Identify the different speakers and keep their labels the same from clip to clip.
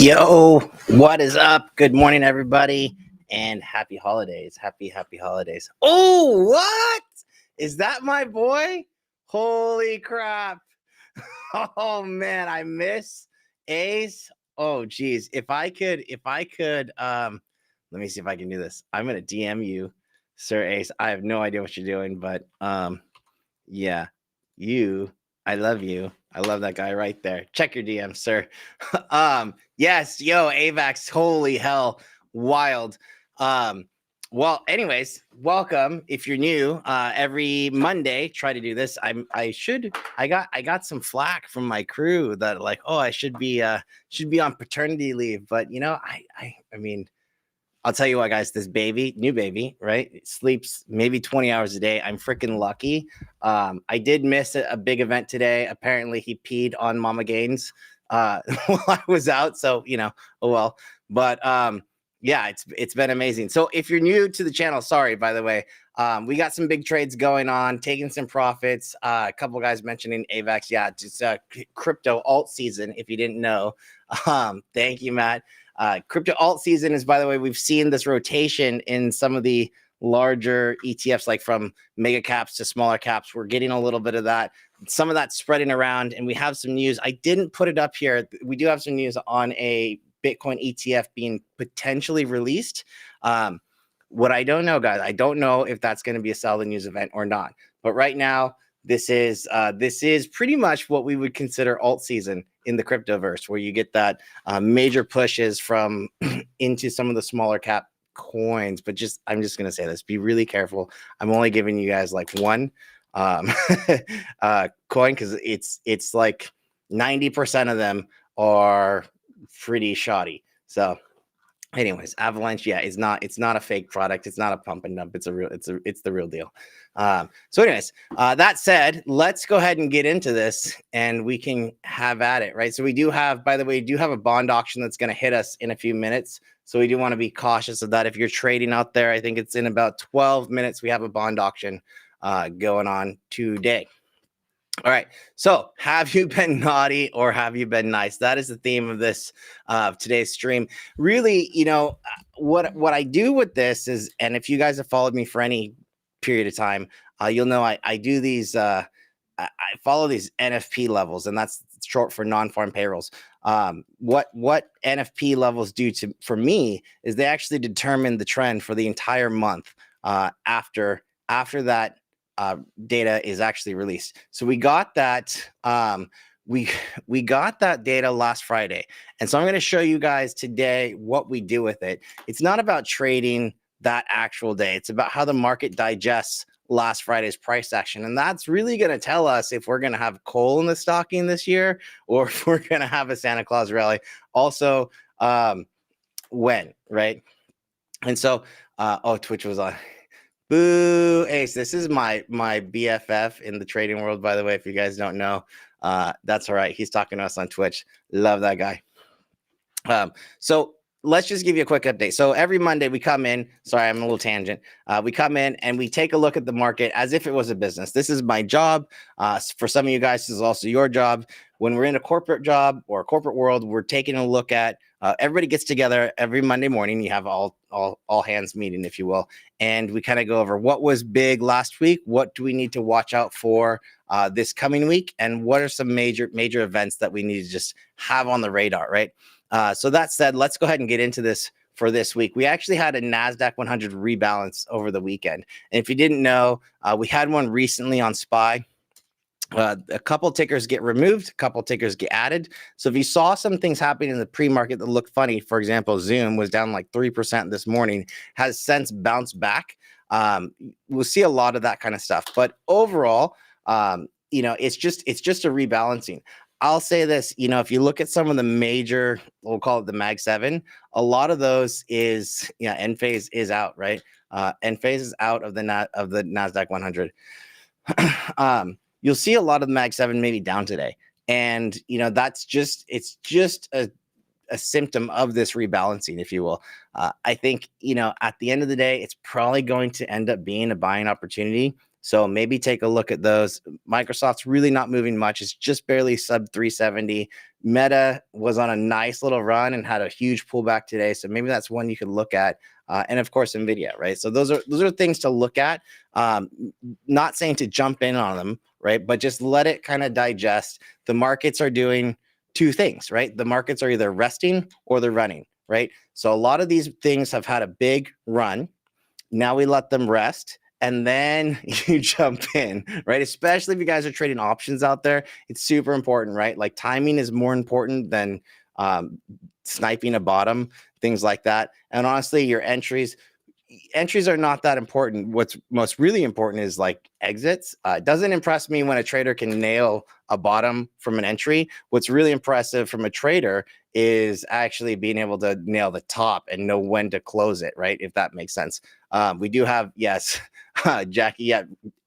Speaker 1: Yo, what is up? Good morning, everybody, and happy holidays. Happy holidays. Oh, what? Is that my boy? Holy crap. Oh man, I miss Ace. Oh geez. If I could, let me see if I can do this. I'm gonna DM you, Sir Ace. I have no idea what you're doing, but yeah, you, I love you. I love that guy right there. Check your DM, sir. Yes, yo, AVAX, holy hell, wild. Well, anyways, welcome. If you're new, every Monday, try to do this. I got some flack from my crew that like, oh, I should be on paternity leave, but I mean, I'll tell you what, guys, this new baby, right? It sleeps maybe 20 hours a day. I'm freaking lucky. I did miss a big event today. Apparently, he peed on Mama Gaines while I was out. So, oh well. But yeah, it's been amazing. So if you're new to the channel, sorry, by the way, we got some big trades going on, taking some profits. A couple guys mentioning AVAX. Yeah, just crypto alt season, if you didn't know. Thank you, Matt. Crypto alt season is, by the way, we've seen this rotation in some of the larger ETFs, like from mega caps to smaller caps. We're getting a little bit of that. Some of that's spreading around, and we have some news. I didn't put it up here. We do have some news on a Bitcoin ETF being potentially released. What I don't know, guys, I don't know if that's going to be a sell the news event or not. But right now, this is pretty much what we would consider alt season in the cryptoverse, where you get that major pushes from into some of the smaller cap coins. But I'm just gonna say this: be really careful. I'm only giving you guys like one coin, because it's like 90% of them are pretty shoddy. So anyways, Avalanche, yeah, it's not a fake product. It's not a pump and dump. It's the real deal. So anyways, that said, let's go ahead and get into this, and we can have at it, right? So we do have, by the way, a bond auction that's going to hit us in a few minutes. So we do want to be cautious of that. If you're trading out there, I think it's in about 12 minutes. We have a bond auction going on today. All right. So have you been naughty or have you been nice? That is the theme of this today's stream. Really, what I do with this is, and if you guys have followed me for any period of time, you'll know I do these. I follow these NFP levels, and that's short for non-farm payrolls. What NFP levels do for me is they actually determine the trend for the entire month after that data is actually released. So we got that we got that data last Friday, and so I'm going to show you guys today what we do with it. It's not about trading that actual day. It's about how the market digests last Friday's price action, and that's really going to tell us if we're going to have coal in the stocking this year or if we're going to have a Santa Claus rally. Also, when, right? And so Twitch was on. Boo, Ace. This is my BFF in the trading world, by the way. If you guys don't know, that's all right. He's talking to us on Twitch. Love that guy. So let's just give you a quick update. So every Monday we come in. Sorry, I'm a little tangent. We come in and we take a look at the market as if it was a business. This is my job. For some of you guys, this is also your job. When we're in a corporate job or a corporate world, we're taking a look at. Everybody gets together every Monday morning. You have all hands meeting, if you will, and we kind of go over what was big last week, what do we need to watch out for this coming week, and what are some major events that we need to just have on the radar, right? So that said, let's go ahead and get into this for this week. We actually had a NASDAQ 100 rebalance over the weekend, and if you didn't know, we had one recently on SPY. A couple tickers get removed, a couple tickers get added. So if you saw some things happening in the pre-market that looked funny, for example, Zoom was down like 3% this morning, has since bounced back. We'll see a lot of that kind of stuff. But overall, it's just a rebalancing. I'll say this, if you look at some of the major, we'll call it the Mag 7, a lot of those is, end phase is out, right? End phase is out of the NASDAQ 100. You'll see a lot of the Mag 7 maybe down today. And, it's just a symptom of this rebalancing, if you will. I think, at the end of the day, it's probably going to end up being a buying opportunity. So maybe take a look at those. Microsoft's really not moving much. It's just barely sub 370. Meta was on a nice little run and had a huge pullback today. So maybe that's one you could look at. And of course, NVIDIA, right? So those are things to look at. Not saying to jump in on them, right? But just let it kind of digest. The markets are doing two things, right? The markets are either resting or they're running, right? So a lot of these things have had a big run. Now we let them rest. And then you jump in, right? Especially if you guys are trading options out there, it's super important, right? Like timing is more important than sniping a bottom, things like that. And honestly, your entries are not that important. What's most really important is like exits. It doesn't impress me when a trader can nail a bottom from an entry. What's really impressive from a trader is actually being able to nail the top and know when to close it, right? If that makes sense. We do have, yes, Jackie, yeah,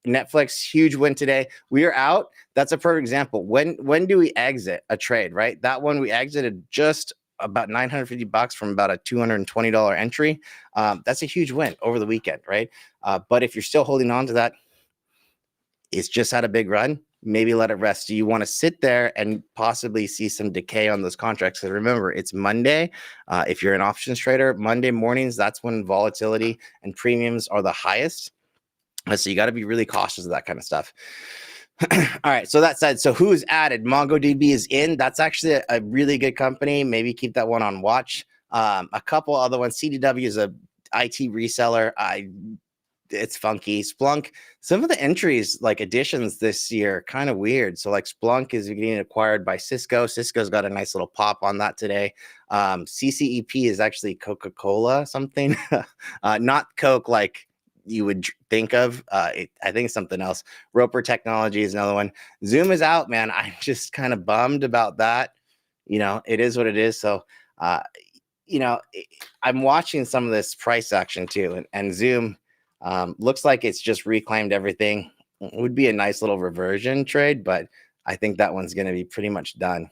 Speaker 1: Netflix, huge win today. We are out. That's a perfect example. When do we exit a trade, right? That one we exited just about $950 from about a $220 entry. That's a huge win over the weekend, right? But if you're still holding on to that, it's just had a big run. Maybe let it rest. Do you want to sit there and possibly see some decay on those contracts? Because remember, it's Monday. If you're an options trader, Monday mornings, that's when volatility and premiums are the highest. So you got to be really cautious of that kind of stuff. All right. So that said, so who's added? MongoDB is in. That's actually a really good company. Maybe keep that one on watch. A couple other ones. CDW is a IT reseller. It's funky. Splunk, some of the entries, like additions this year, kind of weird. So like Splunk is getting acquired by Cisco. Cisco's got a nice little pop on that today. CCEP is actually Coca-Cola something, not Coke like you would think of. I think it's something else. Roper Technology is another one. Zoom is out, man. I'm just kind of bummed about that. It is what it is. So, I'm watching some of this price action too, and Zoom looks like it's just reclaimed everything. It would be a nice little reversion trade, but I think that one's going to be pretty much done.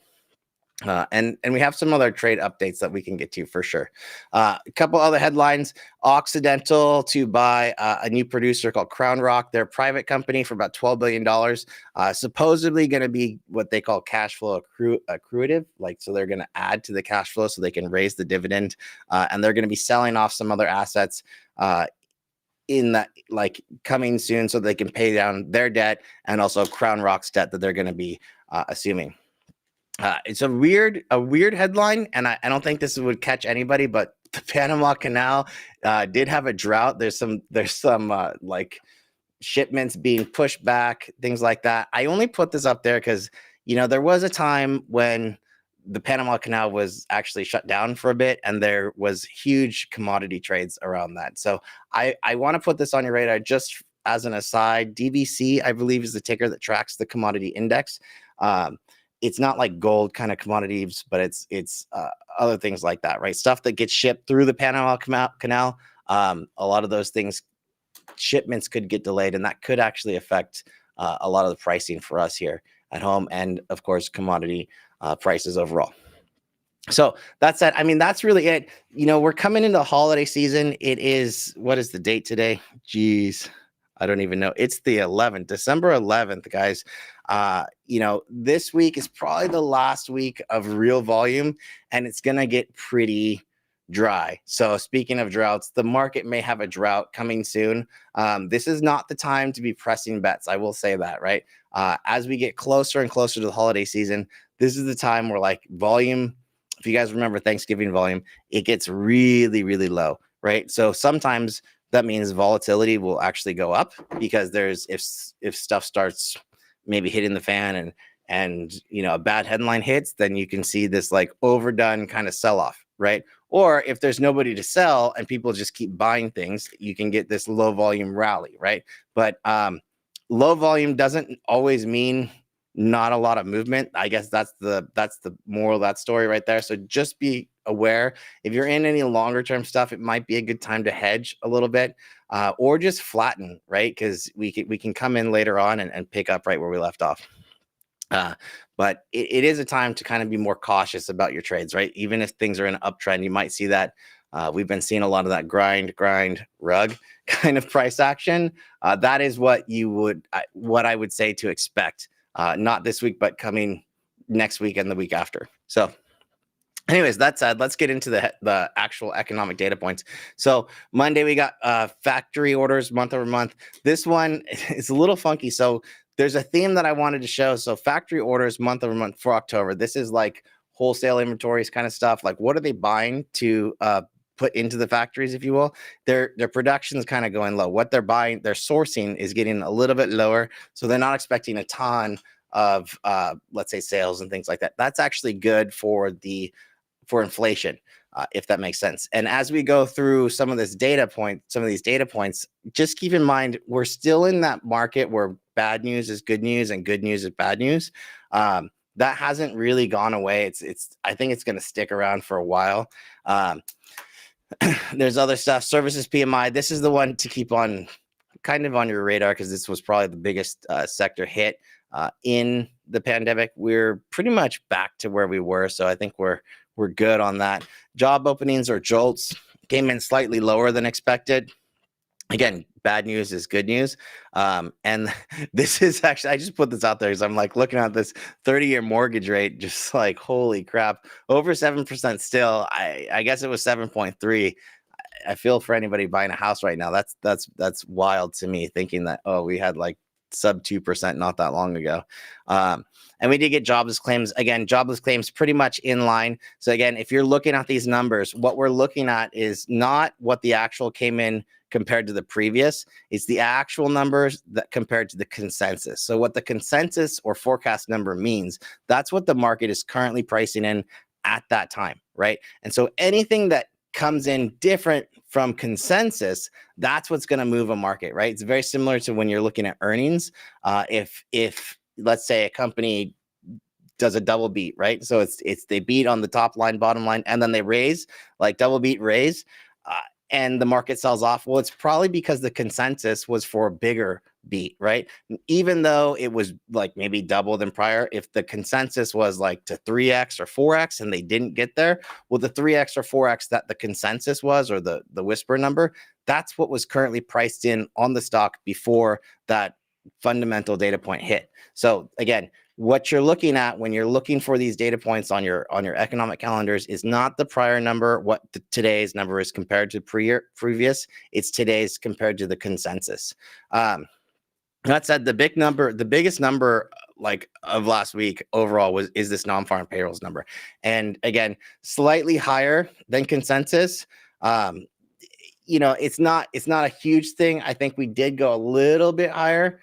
Speaker 1: And we have some other trade updates that we can get to for sure. A couple other headlines. Occidental to buy a new producer called Crown Rock. They're a private company for about $12 billion. Supposedly going to be what they call cash flow accretive. So they're going to add to the cash flow so they can raise the dividend. And they're going to be selling off some other assets in that coming soon so they can pay down their debt and also Crown Rock's debt that they're going to be assuming. It's a weird headline, and I don't think this would catch anybody, but the Panama Canal did have a drought. There's some shipments being pushed back, things like that. I only put this up there because there was a time when the Panama Canal was actually shut down for a bit, and there was huge commodity trades around that. So I want to put this on your radar just as an aside. DBC, I believe, is the ticker that tracks the commodity index. It's not like gold kind of commodities, but it's other things like that, right? Stuff that gets shipped through the Panama Canal. A lot of those things, shipments could get delayed, and that could actually affect a lot of the pricing for us here at home, and of course, commodity prices overall. So that said, that's really it. We're coming into the holiday season. It is, what is the date today? Jeez, I don't even know. It's the 11th, December 11th, guys. This week is probably the last week of real volume, and it's going to get pretty dry. So speaking of droughts, the market may have a drought coming soon. This is not the time to be pressing bets. I will say that, right? As we get closer and closer to the holiday season, this is the time where volume, if you guys remember Thanksgiving volume, it gets really, really low, right? So sometimes that means volatility will actually go up because if stuff starts maybe hitting the fan and a bad headline hits, then you can see this overdone kind of sell-off, right? Or if there's nobody to sell and people just keep buying things, you can get this low volume rally, right? But low volume doesn't always mean not a lot of movement. I guess that's the moral of that story right there. So just be aware. If you're in any longer term stuff, it might be a good time to hedge a little bit, or just flatten, right? Because we can come in later on and pick up right where we left off. But it is a time to kind of be more cautious about your trades, right? Even if things are in an uptrend, you might see that We've been seeing a lot of that grind, rug kind of price action. That is what what I would say to expect, not this week, but coming next week and the week after. So anyways, that said, let's get into the actual economic data points. So Monday, we got factory orders month over month. This one is a little funky. So there's a theme that I wanted to show. So factory orders month over month for October. This is like wholesale inventories kind of stuff. Like, what are they buying to put into the factories, if you will? Their production is kind of going low. What they're buying, their sourcing is getting a little bit lower. So they're not expecting a ton of, let's say, sales and things like that. That's actually good for inflation, if that makes sense. And as we go through some of these data points, just keep in mind, we're still in that market where bad news is good news and good news is bad news. That hasn't really gone away. I think it's going to stick around for a while. There's other stuff. Services PMI. This is the one to keep on kind of on your radar, because this was probably the biggest sector hit in the pandemic. We're pretty much back to where we were. So I think we're good on that. Job openings, or JOLTS, came in slightly lower than expected. Again, bad news is good news. And this is actually, I just put this out there because I'm like looking at this 30-year mortgage rate, just like, holy crap, over 7% still. I guess it was 7.3. I feel for anybody buying a house right now. That's wild to me, thinking that, oh, we had like sub 2% not that long ago. And we did get jobless claims. Again, jobless claims pretty much in line. So again, if you're looking at these numbers, what we're looking at is not what the actual came in compared to the previous. It's the actual numbers that compared to the consensus. So what the consensus or forecast number means, that's what the market is currently pricing in at that time, right? And so anything that comes in different from consensus, that's what's going to move a market, right? It's very similar to when you're looking at earnings. If let's say a company does a double beat, right? So it's they beat on the top line, bottom line, and then they raise, like double beat raise, and the market sells off. Well, it's probably because the consensus was for a bigger beat, right? Even though it was like maybe double than prior, if the consensus was like to 3x or 4x and they didn't get there, well, the 3x or 4x that the consensus was, or the whisper number, that's what was currently priced in on the stock before that fundamental data point hit. So again, what you're looking at when you're looking for these data points on your economic calendars is not the prior number, what today's number is compared to previous. It's today's compared to the consensus. That said, the biggest number like of last week overall is this non-farm payrolls number, and again, slightly higher than consensus. It's not a huge thing. I think we did go a little bit higher.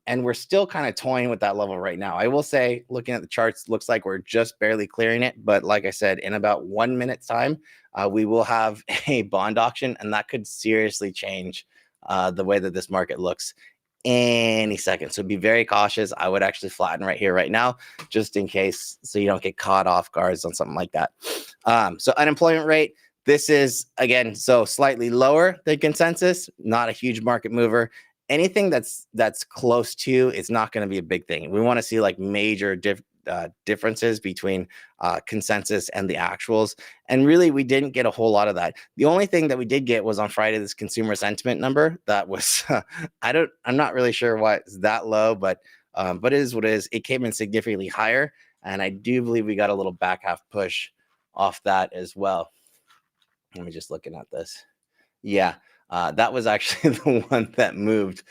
Speaker 1: And we're still kind of toying with that level right now. I will say, looking at the charts, looks like we're just barely clearing it. But like I said, in about 1 minute's time, we will have a bond auction, and that could seriously change the way that this market looks any second. So be very cautious. I would actually flatten right here, right now, just in case, so you don't get caught off guards on something like that. So unemployment rate, this is, again, so slightly lower than consensus, not a huge market mover. Anything that's close to, it's not going to be a big thing. We want to see like major differences between consensus and the actuals. And really, we didn't get a whole lot of that. The only thing that we did get was on Friday, this consumer sentiment number that was, I'm not really sure why it's that low, but it is what it is. It came in significantly higher. And I do believe we got a little back half push off that as well. Let me just looking at this. Yeah. That was actually the one that moved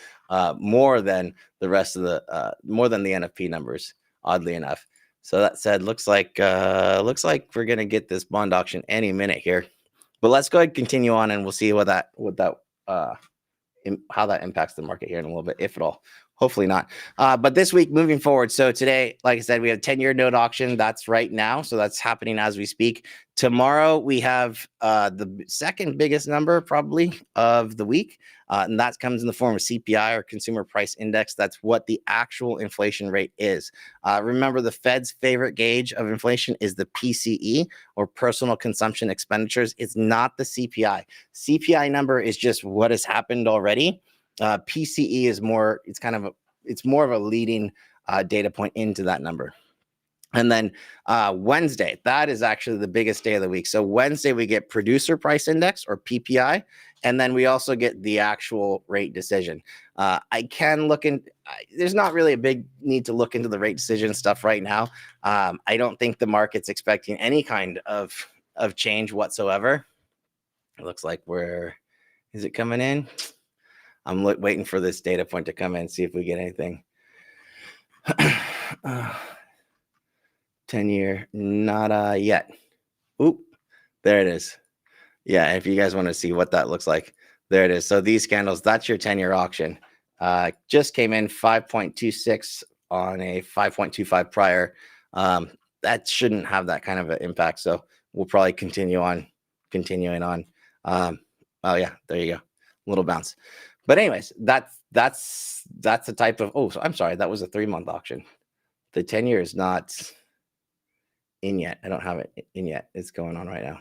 Speaker 1: more than the rest of more than the NFP numbers, oddly enough. So that said, looks like we're gonna get this bond auction any minute here. But let's go ahead and continue on, and we'll see how that impacts the market here in a little bit, if at all. Hopefully not. But this week, moving forward, so today, like I said, we have 10-year note auction. That's right now. So that's happening as we speak. Tomorrow, we have the second biggest number probably of the week. And that comes in the form of CPI, or Consumer Price Index. That's what the actual inflation rate is. Remember, the Fed's favorite gauge of inflation is the PCE, or Personal Consumption Expenditures. It's not the CPI. CPI number is just what has happened already. PCE is more, it's more of a leading data point into that number. And then Wednesday, that is actually the biggest day of the week. So Wednesday, we get producer price index or PPI. And then we also get the actual rate decision. I can look in, there's not really a big need to look into the rate decision stuff right now. I don't think the market's expecting any kind of change whatsoever. It looks like is it coming in? I'm waiting for this data point to come in, see if we get anything. 10-year, not yet. Oop, there it is. Yeah, if you guys want to see what that looks like, there it is. So these candles, that's your 10-year auction. Just came in 5.26 on a 5.25 prior. That shouldn't have that kind of an impact. So we'll probably continuing on. Oh yeah, there you go. Little bounce. But anyways, that's the type of, oh, I'm sorry, that was a 3-month auction. The 10-year is not in yet. I don't have it in yet. It's going on right now.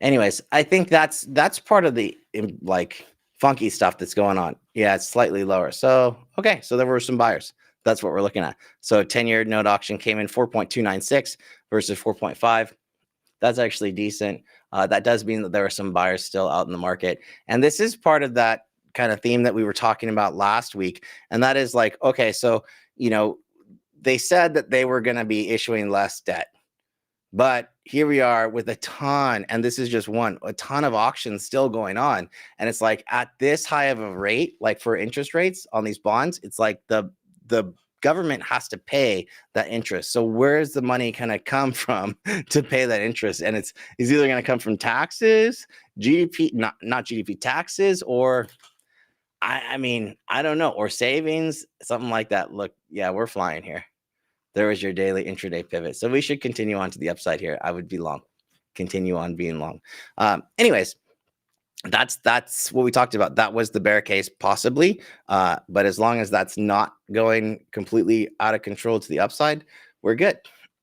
Speaker 1: Anyways, I think that's part of the like funky stuff that's going on. Yeah, it's slightly lower. So, okay. So there were some buyers. That's what we're looking at. So 10-year note auction came in 4.296 versus 4.5. That's actually decent. That does mean that there are some buyers still out in the market. And this is part of that kind of theme that we were talking about last week. And that is like, okay, so, they said that they were going to be issuing less debt. But here we are with a ton, and this is just a ton of auctions still going on. And it's like at this high of a rate, like for interest rates on these bonds, it's like the government has to pay that interest. So where's the money going to come from to pay that interest? And it's either going to come from taxes, GDP, not GDP, taxes, or I mean, I don't know, or savings, something like that. Look, yeah, we're flying here. There was your daily intraday pivot. So we should continue on to the upside here. I would be long, continue on being long. Anyways, that's what we talked about. That was the bear case, possibly. But as long as that's not going completely out of control to the upside, we're good.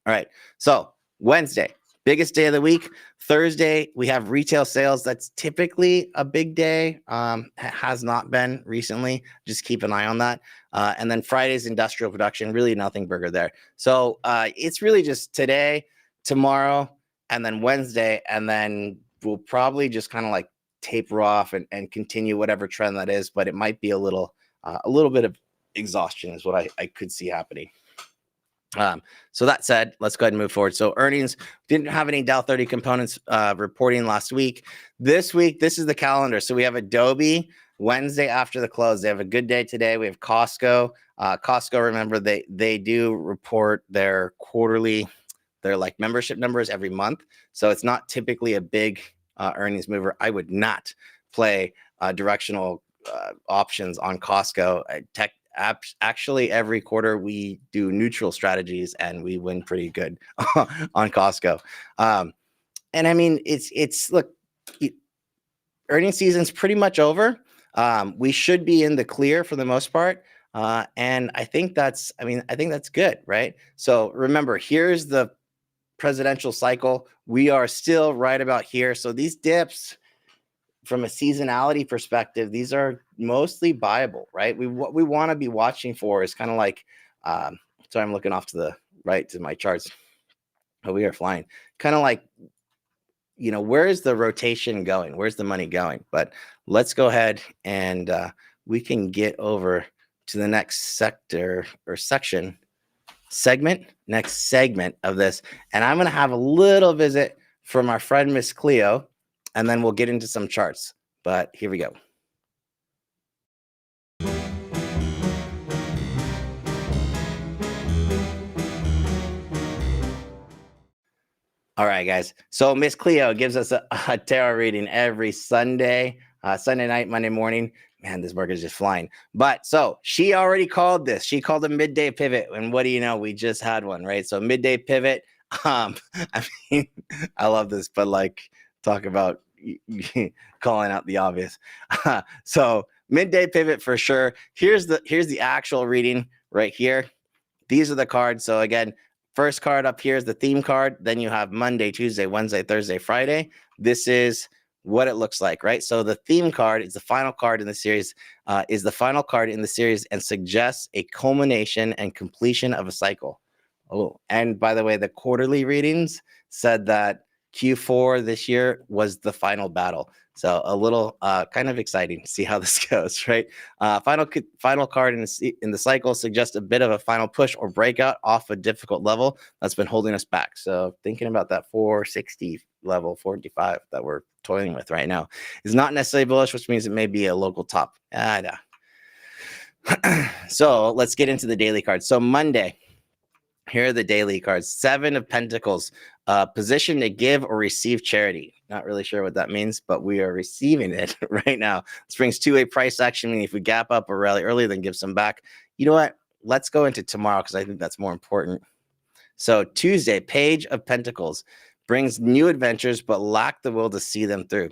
Speaker 1: All right. So Wednesday, biggest day of the week. Thursday, we have retail sales. That's typically a big day. Has not been recently. Just keep an eye on that. And then Friday's industrial production, really nothing bigger there. So it's really just today, tomorrow, and then Wednesday. And then we'll probably just kind of like taper off and continue whatever trend that is. But it might be a little bit of exhaustion is what I could see happening. So that said, let's go ahead and move forward. So earnings, didn't have any Dow 30 components reporting last week. This week, this is the calendar. So we have Adobe Wednesday after the close. They have a good day today. We have Costco. Costco, remember, they do report their quarterly, their like membership numbers every month. So it's not typically a big earnings mover. I would not play directional options on Costco. Actually, every quarter we do neutral strategies and we win pretty good on Costco. And I mean, it's look, earnings season's pretty much over. We should be in the clear for the most part. And I think that's good, right? So remember, here's the presidential cycle. We are still right about here. So these dips, from a seasonality perspective, these are mostly buyable, right? What we want to be watching for is kind of like, so I'm looking off to the right to my charts. Oh, we are flying. Kind of like, where is the rotation going? Where's the money going? But let's go ahead and we can get over to the next sector or next segment of this. And I'm going to have a little visit from our friend, Miss Cleo, and then we'll get into some charts. But here we go. All right, guys. So Miss Cleo gives us a tarot reading every Sunday, Sunday night, Monday morning. Man, this market is just flying. But so she already called this. She called a midday pivot. And what do you know? We just had one, right? So midday pivot. I mean, I love this, but like talk about calling out the obvious. So midday pivot for sure. Here's the actual reading right here. These are the cards. So again, first card up here is the theme card. Then you have Monday, Tuesday, Wednesday, Thursday, Friday. This is what it looks like, right? So the theme card is the final card in the series, and suggests a culmination and completion of a cycle. Oh, and by the way, the quarterly readings said that Q4 this year was the final battle. So a little kind of exciting to see how this goes, right? Final card in the cycle suggests a bit of a final push or breakout off a difficult level that's been holding us back. So thinking about that 460 level, 455 that we're toiling with right now is not necessarily bullish, which means it may be a local top. So let's get into the daily cards. So Monday, here are the daily cards. 7 of Pentacles, position to give or receive charity. Not really sure what that means, but we are receiving it right now. This brings two-way price action, meaning if we gap up or rally early, then give some back. You know what? Let's go into tomorrow because I think that's more important. So Tuesday, Page of Pentacles, brings new adventures, but lack the will to see them through.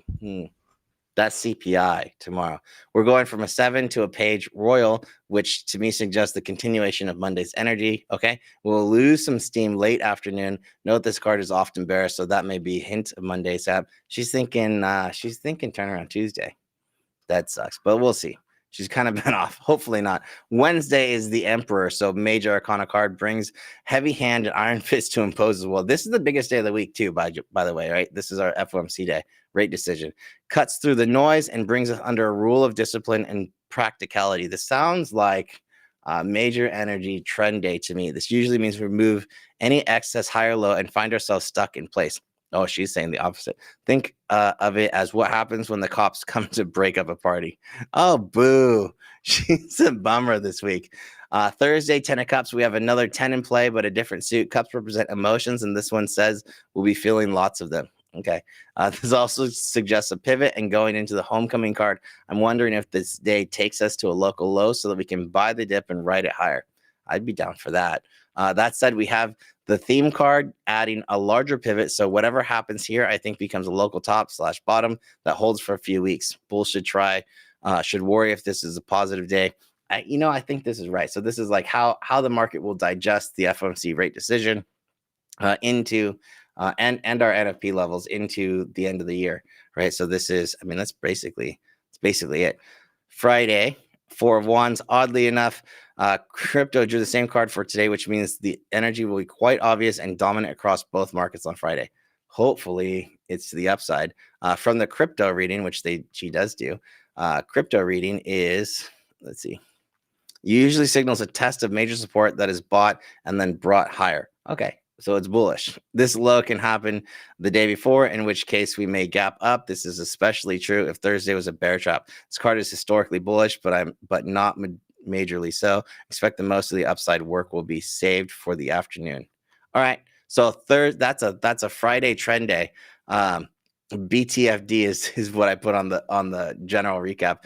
Speaker 1: That's CPI tomorrow. We're going from a 7 to a Page Royal, which to me suggests the continuation of Monday's energy. Okay, we'll lose some steam late afternoon. Note this card is often bearish, so that may be a hint of Monday's app. She's thinking turnaround Tuesday. That sucks, but we'll see. She's kind of been off. Hopefully not. Wednesday is the Emperor, so major arcana card brings heavy hand and iron fist to impose as well. This is the biggest day of the week too, by the way, right? This is our FOMC day, rate decision. Cuts through the noise and brings us under a rule of discipline and practicality. This sounds like major energy trend day to me. This usually means we remove any excess high or low and find ourselves stuck in place. Oh, she's saying the opposite. Think of it as what happens when the cops come to break up a party. Oh, boo. She's a bummer this week. Thursday, 10 of Cups. We have another 10 in play, but a different suit. Cups represent emotions, and this one says we'll be feeling lots of them. Okay. This also suggests a pivot and going into the homecoming card. I'm wondering if this day takes us to a local low so that we can buy the dip and ride it higher. I'd be down for that. That said, we have the theme card adding a larger pivot. So whatever happens here, I think becomes a local top / bottom that holds for a few weeks. Bulls should worry if this is a positive day. I think this is right. So this is like how the market will digest the FOMC rate decision into and our NFP levels into the end of the year, right? So this is, that's basically it. Friday, 4 of Wands. Oddly enough, crypto drew the same card for today, which means the energy will be quite obvious and dominant across both markets on Friday. Hopefully, it's to the upside. From the crypto reading, which she does do, crypto reading is, let's see, usually signals a test of major support that is bought and then brought higher. Okay, so it's bullish. This low can happen the day before, in which case we may gap up. This is especially true if Thursday was a bear trap. This card is historically bullish, but not majorly so. Expect the most of the upside work will be saved for the afternoon. All right, so that's a Friday trend day. BTFD is what I put on the general recap.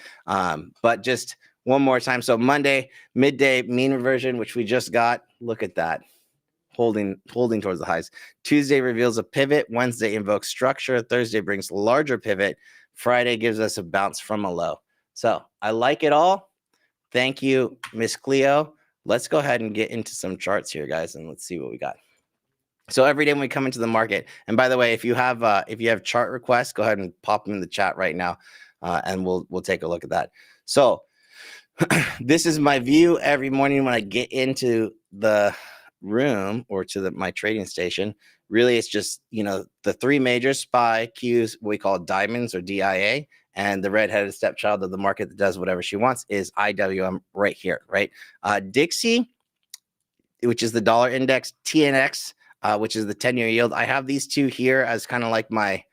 Speaker 1: But just one more time. So Monday, midday mean reversion, which we just got. Look at that. Holding towards the highs. Tuesday reveals a pivot. Wednesday invokes structure. Thursday brings larger pivot. Friday gives us a bounce from a low. So I like it all. Thank you, Miss Cleo. Let's go ahead and get into some charts here, guys, and let's see what we got. So every day when we come into the market, and by the way, if you have chart requests, go ahead and pop them in the chat right now, and we'll take a look at that. So this is my view every morning when I get into the room or to my trading station. Really, it's just the 3 major SPY Qs, we call diamonds or DIA, and the redheaded stepchild of the market that does whatever she wants is IWM right here, right? Dixie, which is the dollar index, TNX, which is the 10-year yield. I have these two here as kind of like my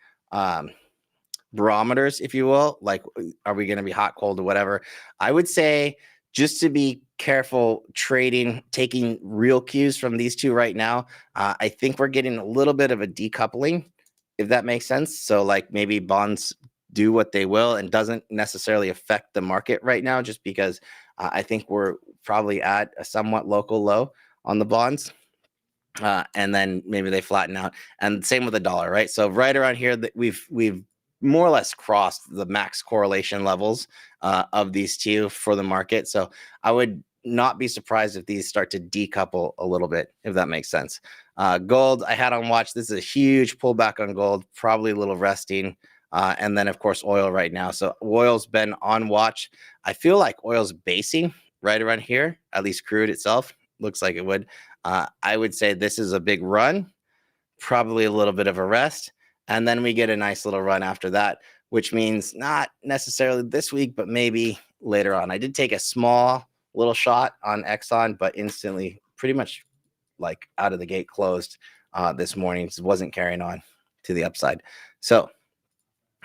Speaker 1: barometers, if you will. Like, are we going to be hot, cold, or whatever? I would say just to be careful trading, taking real cues from these two right now. I think we're getting a little bit of a decoupling, if that makes sense. So like maybe bonds do what they will and doesn't necessarily affect the market right now, just because I think we're probably at a somewhat local low on the bonds. And then maybe they flatten out. And same with the dollar, right? So right around here, that we've more or less crossed the max correlation levels of these two for the market. So I would not be surprised if these start to decouple a little bit, if that makes sense. Gold, I had on watch. This is a huge pullback on gold, probably a little resting. And then, of course, oil right now. So oil's been on watch. I feel like oil's basing right around here, at least crude itself. Looks like it would. I would say this is a big run, probably a little bit of a rest. And then we get a nice little run after that, which means not necessarily this week, but maybe later on. I did take a small little shot on Exxon, but instantly pretty much like out of the gate closed this morning. Just wasn't carrying on to the upside. So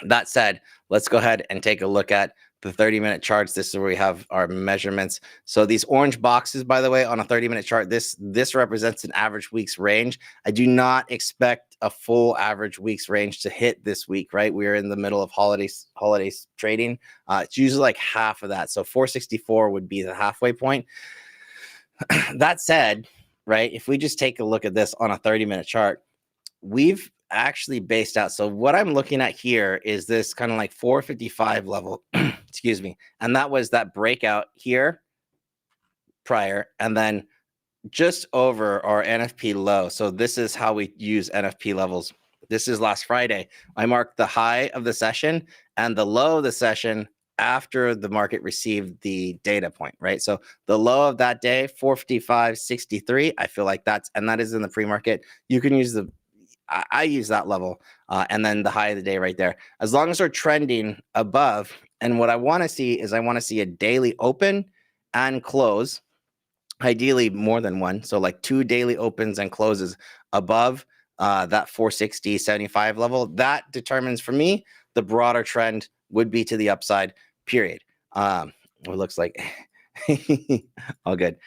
Speaker 1: that said, let's go ahead and take a look at the 30-minute charts. This is where we have our measurements. So these orange boxes, by the way, on a 30-minute chart, this represents an average week's range. I do not expect a full average week's range to hit this week, right? We're in the middle of holidays trading. It's usually like half of that. So 464 would be the halfway point. That said, right, if we just take a look at this on a 30-minute chart, we've actually based out. So what I'm looking at here is this kind of like 455 level, excuse me. And that was that breakout here prior, and then just over our NFP low. So this is how we use NFP levels. This is last Friday. I marked the high of the session and the low of the session after the market received the data point, right? So the low of that day, 455.63. I feel like that is in the pre-market. You can use I use that level, and then the high of the day right there. As long as we're trending above, and what I want to see is I want to see a daily open and close, ideally more than one. So like 2 daily opens and closes above that 460.75 level. That determines for me the broader trend would be to the upside, period. It looks like all good.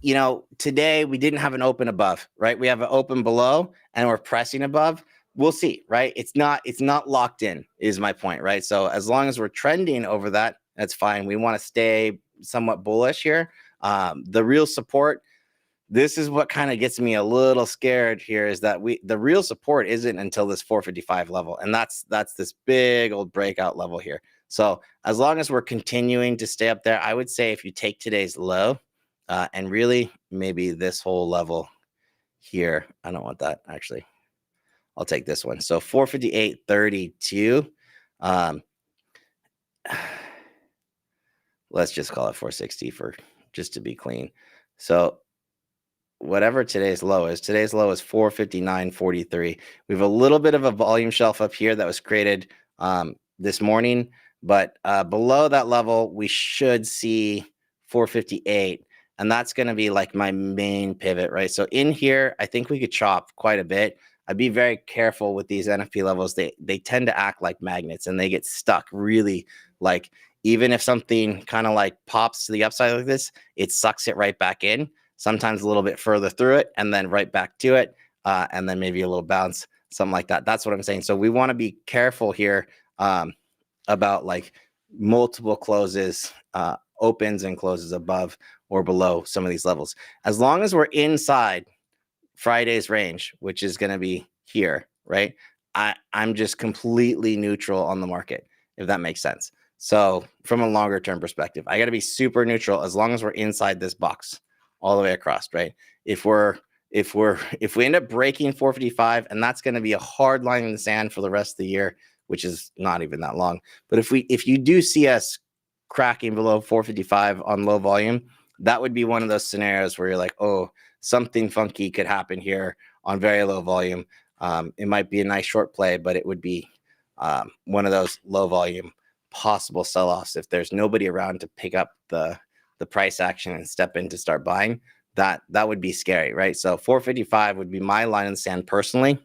Speaker 1: You know, today we didn't have an open above, right? We have an open below and we're pressing above. We'll see, right? It's not locked in is my point, right? So as long as we're trending over that, that's fine. We want to stay somewhat bullish here. The real support, this is what kind of gets me a little scared here, is that the real support isn't until this 455 level. And that's this big old breakout level here. So as long as we're continuing to stay up there, I would say if you take today's low, and really maybe this whole level here, I don't want that actually. I'll take this one. So 458.32. Let's just call it 460 for just to be clean. So whatever today's low is 459.43. We have a little bit of a volume shelf up here that was created this morning, but below that level, we should see 458. And that's going to be like my main pivot, right? So in here, I think we could chop quite a bit. I'd be very careful with these NFP levels. They tend to act like magnets and they get stuck really, like even if something kind of like pops to the upside like this, it sucks it right back in, sometimes a little bit further through it and then right back to it. And then maybe a little bounce, something like that. That's what I'm saying. So we want to be careful here about like multiple closes, opens and closes above or below some of these levels. As long as we're inside Friday's range, which is going to be here, right? I'm just completely neutral on the market, if that makes sense. So from a longer term perspective, I got to be super neutral as long as we're inside this box all the way across, right? If we end up breaking 455, and that's going to be a hard line in the sand for the rest of the year, which is not even that long. But if you do see us cracking below 455 on low volume, that would be one of those scenarios where you're like, oh, something funky could happen here on very low volume. It might be a nice short play, but it would be one of those low volume possible sell-offs. If there's nobody around to pick up the price action and step in to start buying, that would be scary, right? So 455 would be my line in the sand personally.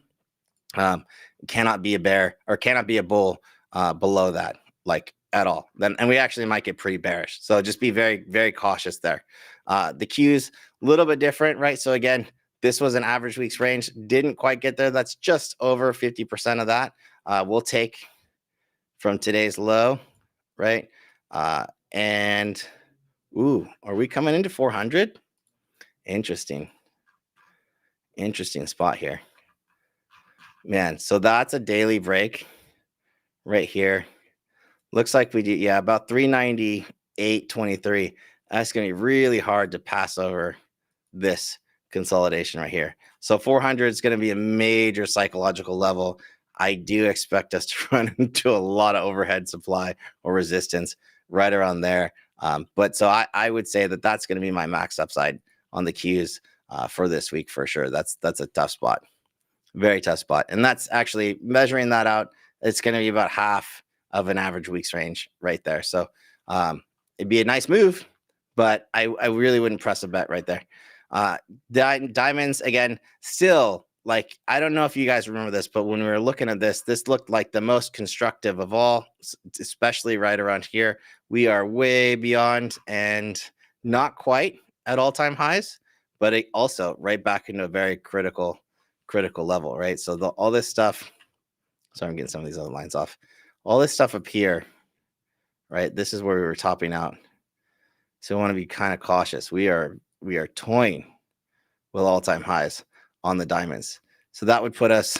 Speaker 1: Cannot be a bear or cannot be a bull below that, like at all. Then, and we actually might get pretty bearish. So just be very, very cautious there. The Q's a little bit different, right? So again, this was an average week's range. Didn't quite get there. That's just over 50% of that. We'll take from today's low, right? And ooh, are we coming into 400? Interesting spot here, man. So that's a daily break right here. Looks like we do, yeah, about 398.23. That's going to be really hard to pass over this consolidation right here. So 400 is going to be a major psychological level. I do expect us to run into a lot of overhead supply or resistance right around there. But so I would say that that's going to be my max upside on the Qs for this week for sure. That's a tough spot, very tough spot, and that's actually measuring that out. It's going to be about half of an average week's range right there. So it'd be a nice move, but I really wouldn't press a bet right there. Diamonds again, still like, I don't know if you guys remember this, but when we were looking at this looked like the most constructive of all, especially right around here. We are way beyond and not quite at all-time highs, but it also right back into a very critical level, right? So all this stuff, sorry, I'm getting some of these other lines off. All this stuff up here, right? This is where we were topping out. So I want to be kind of cautious. We are toying with all-time highs on the diamonds. So that would put us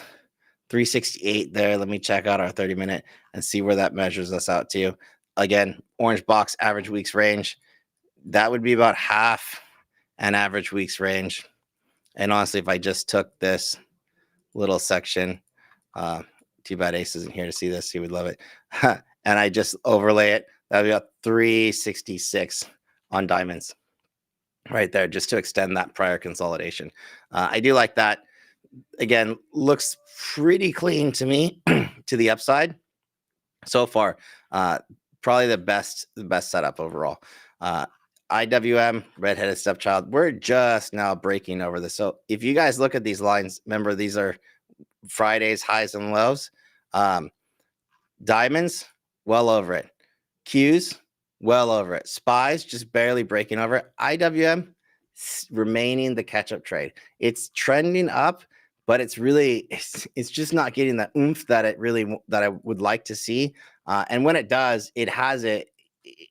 Speaker 1: 368 there. Let me check out our 30-minute and see where that measures us out to. Again, orange box, average week's range. That would be about half an average week's range. And honestly, if I just took this little section, too bad Ace isn't here to see this. He would love it. And I just overlay it, that would be about 366 on diamonds right there, just to extend that prior consolidation. I do like that. Again, looks pretty clean to me to the upside so far. Probably the best setup overall. IWM, redheaded stepchild, we're just now breaking over this. So if you guys look at these lines, remember these are Friday's highs and lows. Diamonds, well over it. Qs, well over it. SPYs, just barely breaking over it. IWM, remaining the catch-up trade. It's trending up, but it's just not getting the oomph that I would like to see. And when it does, it has it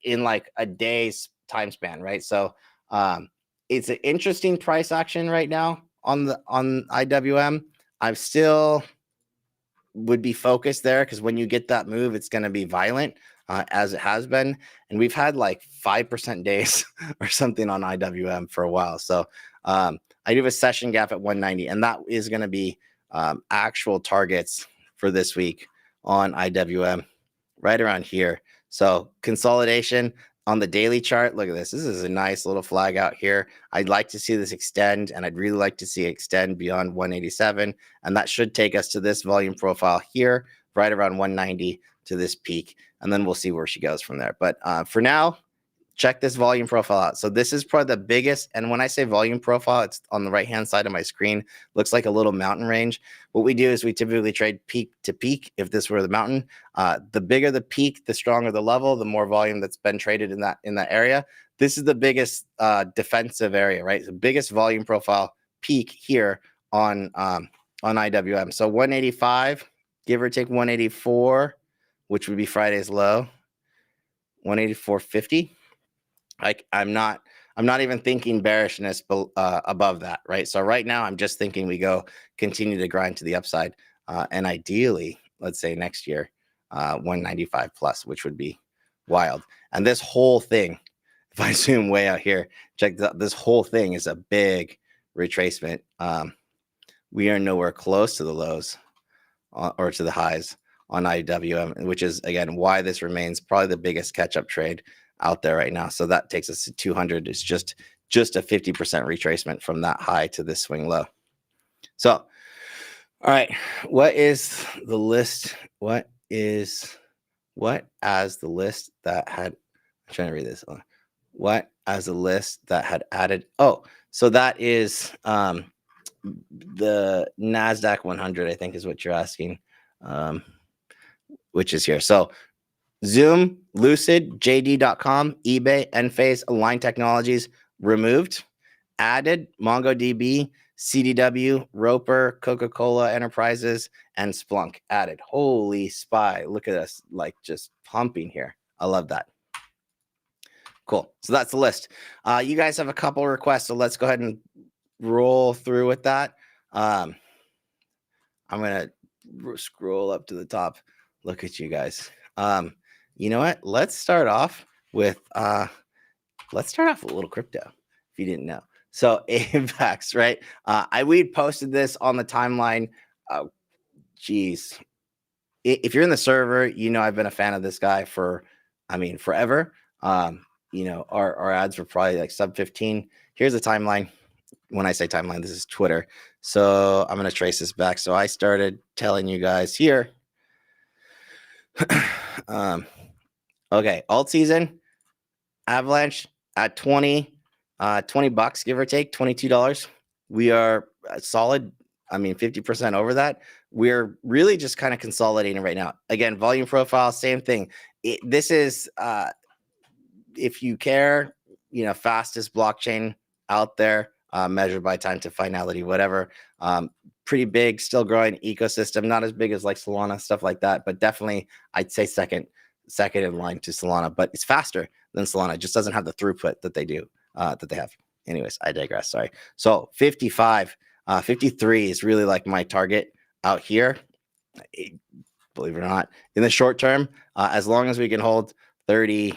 Speaker 1: in like a day's time span, right? So it's an interesting price action right now on IWM. I'm still would be focused there because when you get that move, it's going to be violent, as it has been. And we've had like 5% days or something on IWM for a while. So I do have a session gap at 190, and that is going to be actual targets for this week on IWM right around here. So consolidation on the daily chart. Look at this. This is a nice little flag out here. I'd like to see this extend, and I'd really like to see it extend beyond 187. And that should take us to this volume profile here, right around 190 to this peak. And then we'll see where she goes from there. But for now, check this volume profile out. So this is probably the biggest. And when I say volume profile, it's on the right-hand side of my screen. Looks like a little mountain range. What we do is we typically trade peak to peak. If this were the mountain, the bigger the peak, the stronger the level, the more volume that's been traded in that area. This is the biggest defensive area, right? The biggest volume profile peak here on IWM. So 185, give or take 184, which would be Friday's low, 184.50. Like I'm not even thinking bearishness above that, right? So right now I'm just thinking we continue to grind to the upside, and ideally, let's say next year, 195 plus, which would be wild. And this whole thing, if I zoom way out here, check this whole thing is a big retracement. We are nowhere close to the lows or to the highs on IWM, which is again why this remains probably the biggest catch-up trade out there right now. So that takes us to 200. It's just a 50% retracement from that high to this swing low. So, all right, what is the list? What as the list that had, I'm trying to read this. What as a list that had added? Oh, so that is the NASDAQ 100, I think is what you're asking, which is here. So Zoom, Lucid, JD.com, eBay, Enphase, Align Technologies removed, added MongoDB, CDW, Roper, Coca-Cola Enterprises, and Splunk added. Holy SPY. Look at us, like just pumping here. I love that. Cool. So that's the list. You guys have a couple requests, so let's go ahead and roll through with that. I'm going to scroll up to the top. Look at you guys. You know what? Let's start off with a little crypto, if you didn't know. So AVAX, right? We posted this on the timeline. Geez, if you're in the server, you know I've been a fan of this guy for, I mean, forever. You know, our ads were probably like sub 15. Here's the timeline. When I say timeline, this is Twitter. So I'm going to trace this back. So I started telling you guys here. Okay, alt season, Avalanche at 20 bucks, give or take, $22. We are solid. I mean, 50% over that. We're really just kind of consolidating right now. Again, volume profile, same thing. This is, if you care, you know, fastest blockchain out there, measured by time to finality, whatever. Pretty big, still growing ecosystem, not as big as like Solana, stuff like that, but definitely I'd say second in line to Solana, but it's faster than Solana. It just doesn't have the throughput that they do, that they have. Anyways, I digress. Sorry. So 55, 53 is really like my target out here. Believe it or not, in the short term, as long as we can hold 30,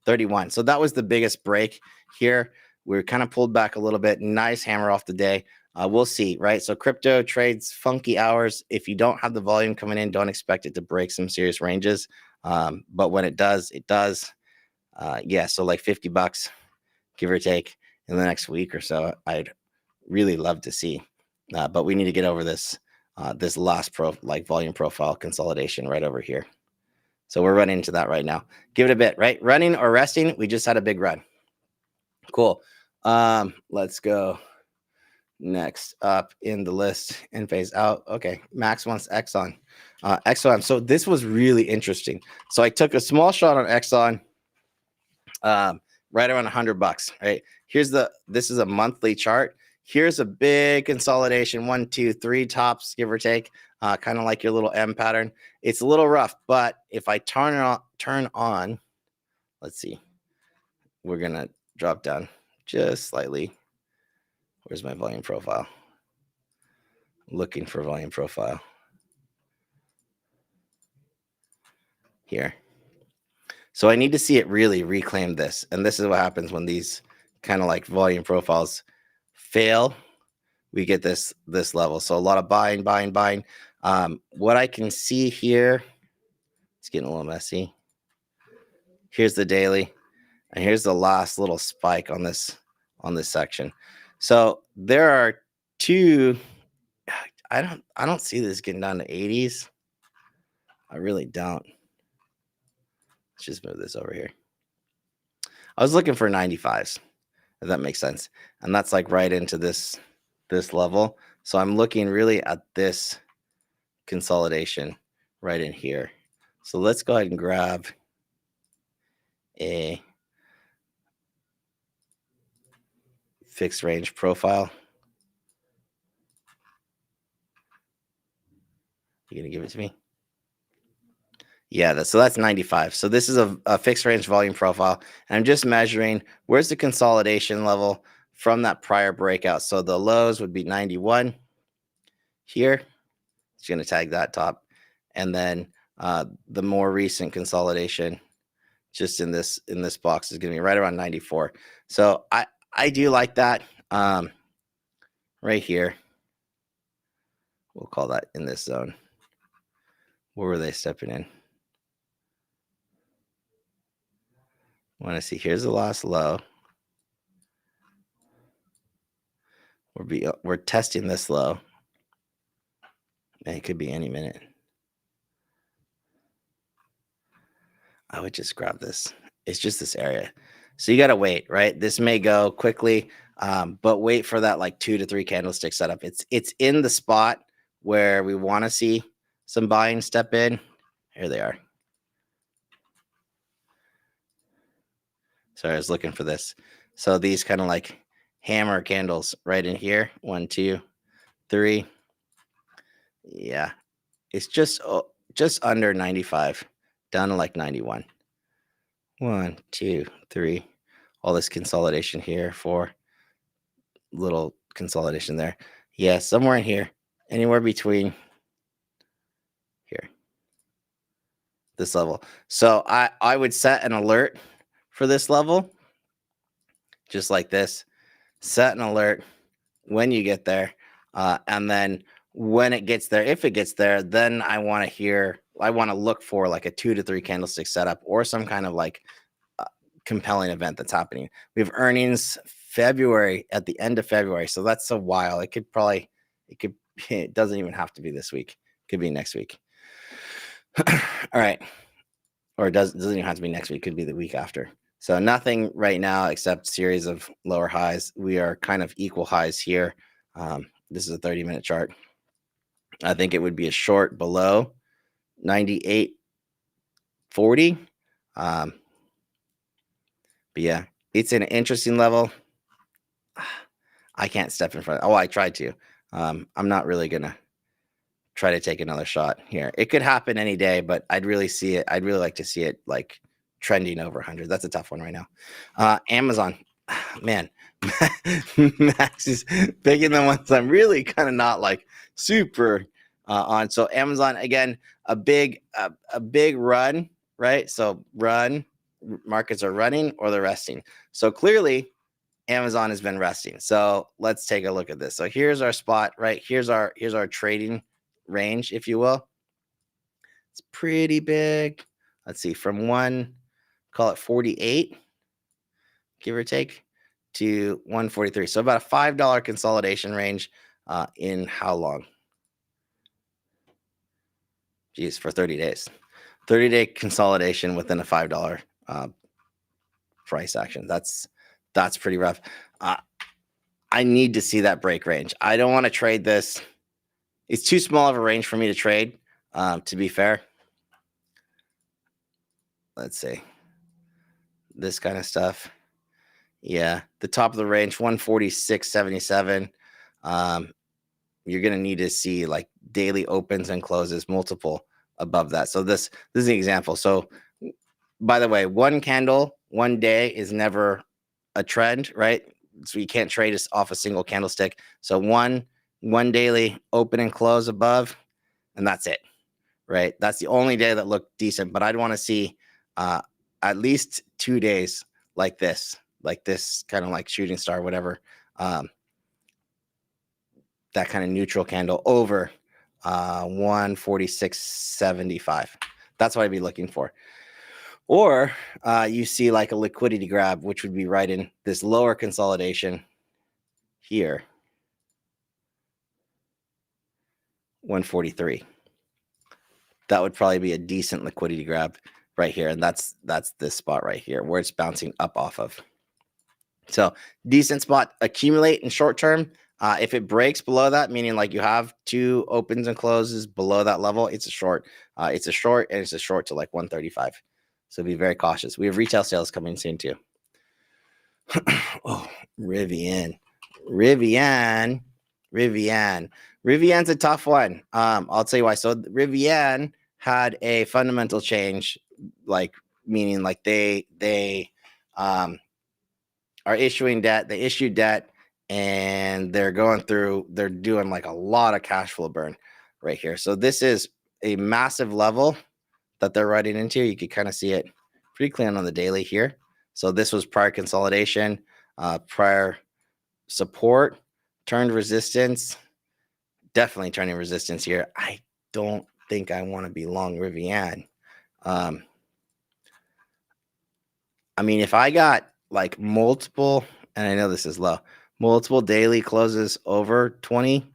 Speaker 1: 31. So that was the biggest break here. We're kind of pulled back a little bit. Nice hammer off the day. We'll see, right? So crypto trades funky hours. If you don't have the volume coming in, don't expect it to break some serious ranges. But when it does, it does. Yeah, so like 50 bucks, give or take, in the next week or so, I'd really love to see. But we need to get over this this last volume profile consolidation right over here. So we're running into that right now. Give it a bit, right? Running or resting, we just had a big run. Cool. Let's go next up in the list and phase out. Okay, Max wants Exxon. Exxon. So this was really interesting. So I took a small shot on Exxon, right around 100 bucks, right? This is a monthly chart. Here's a big consolidation, 1, 2, 3 tops, give or take, kind of like your little M pattern. It's a little rough, but if I turn on, let's see, we're gonna drop down just slightly. Where's my volume profile? Looking for volume profile here. So I need to see it really reclaim this. And this is what happens when these kind of like volume profiles fail. We get this level. So a lot of buying. What I can see here, it's getting a little messy. Here's the daily, and here's the last little spike on this section. So there are two. I don't see this getting down to 80s. I really don't. Let's just move this over here. I was looking for 95s, if that makes sense. And that's like right into this level. So I'm looking really at this consolidation right in here. So let's go ahead and grab a fixed range profile. You gonna give it to me? Yeah, so that's 95. So this is a fixed range volume profile. And I'm just measuring where's the consolidation level from that prior breakout. So the lows would be 91 here. It's going to tag that top. And then the more recent consolidation just in this box is going to be right around 94. So I do like that right here. We'll call that in this zone. Where were they stepping in? Want to see, here's the last low. We're testing this low. And it could be any minute. I would just grab this. It's just this area. So you got to wait, right? This may go quickly, but wait for that like 2 to 3 candlestick setup. It's in the spot where we want to see some buying step in. Here they are. Sorry, I was looking for this. So these kind of like hammer candles right in here. 1, 2, 3. Yeah, it's just under 95, down to like 91. 1, 2, 3. All this consolidation here, 4. Little consolidation there. Yeah, somewhere in here, anywhere between here, this level. So I would set an alert for this level, just like this. Set an alert when you get there, and then when it gets there, if it gets there, then I want to look for like a 2 to 3 candlestick setup or some kind of like compelling event that's happening. We have earnings February at the end of February. So that's a while. It doesn't even have to be this week. It could be next week. All right. Or it doesn't even have to be next week. It could be the week after. So nothing right now except series of lower highs. We are kind of equal highs here. This is a 30-minute chart. I think it would be a short below 98.40. But yeah, it's an interesting level. I can't step in front. Oh, I tried to. I'm not really going to try to take another shot here. It could happen any day, but I'd really like to see it like trending over 100. That's a tough one right now. Amazon, man, Max is picking the ones I'm really kind of not like super on. So Amazon, again, a big run, right? So markets are running or they're resting. So clearly Amazon has been resting. So let's take a look at this. So here's our spot, right? Here's our trading range, if you will. It's pretty big. Let's see, from call it 48, give or take, to 143. So about a $5 consolidation range in how long? Geez, for 30 days. 30-day consolidation within a $5 price action. That's pretty rough. I need to see that break range. I don't want to trade this. It's too small of a range for me to trade, to be fair. Let's see. This kind of stuff. Yeah, the top of the range, 146.77. You're going to need to see like daily opens and closes, multiple above that. So this is an example. So by the way, one candle, one day is never a trend, right? So you can't trade us off a single candlestick. So one daily open and close above, and that's it, right? That's the only day that looked decent. But I'd want to see at least 2 days like this kind of like shooting star, whatever. That kind of neutral candle over 146.75. That's what I'd be looking for. Or you see like a liquidity grab, which would be right in this lower consolidation here, 143. That would probably be a decent liquidity grab right here. And that's this spot right here where it's bouncing up off of. So decent spot, accumulate in short term. If it breaks below that, meaning like you have 2 opens and closes below that level, it's a short. It's a short, and it's a short to like 135. So be very cautious. We have retail sales coming soon too. Oh, Rivian. Rivian's a tough one. I'll tell you why. So Rivian had a fundamental change, like meaning like they are issuing debt. They issued debt, and they're doing like a lot of cash flow burn right here. So this is a massive level that they're running into. You can kind of see it pretty clean on the daily here. So this was prior consolidation, prior support, turned resistance, definitely turning resistance here. I don't think I want to be long Rivian. I mean, if I got like multiple, and I know this is low, multiple daily closes over 20,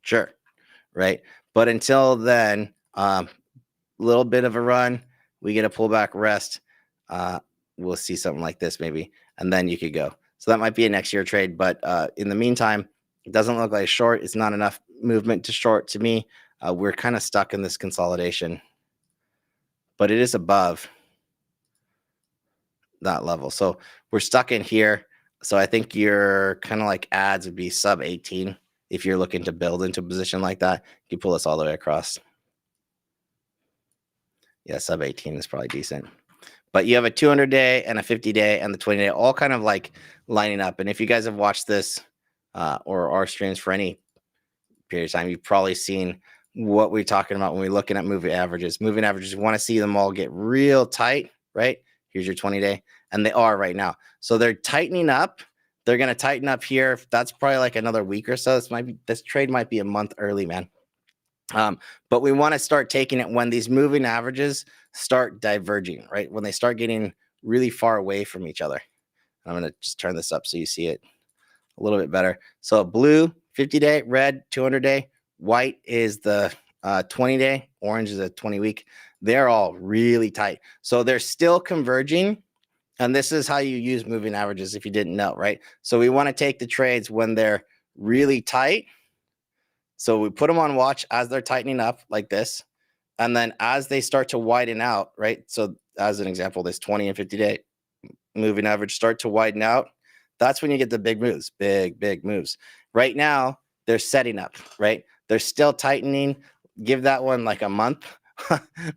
Speaker 1: sure, right? But until then, little bit of a run, we get a pullback rest. We'll see something like this maybe, and then you could go. So that might be a next year trade, but in the meantime, it doesn't look like a short. It's not enough movement to short to me. We're kind of stuck in this consolidation, but it is above that level. So we're stuck in here. So I think your kind of like ads would be sub 18 if you're looking to build into a position like that. You pull this all the way across. Yeah, sub 18 is probably decent. But you have a 200-day and a 50-day and the 20-day all kind of like lining up. And if you guys have watched this or our streams for any period of time, you've probably seen what we're talking about when we're looking at moving averages. Moving averages, you want to see them all get real tight, right? Here's your 20-day, and they are right now. So they're tightening up. They're going to tighten up here. That's probably like another week or so. This trade might be a month early, man. But we want to start taking it when these moving averages start diverging, right? When they start getting really far away from each other. I'm going to just turn this up so you see it a little bit better. So blue, 50-day, red, 200-day, white is the 20-day, orange is a 20-week. They're all really tight. So they're still converging. And this is how you use moving averages if you didn't know, right? So we want to take the trades when they're really tight. So we put them on watch as they're tightening up like this. And then as they start to widen out, right? So as an example, this 20 and 50-day moving average start to widen out. That's when you get the big moves, big moves. Right now, they're setting up, right? They're still tightening. Give that one like a month,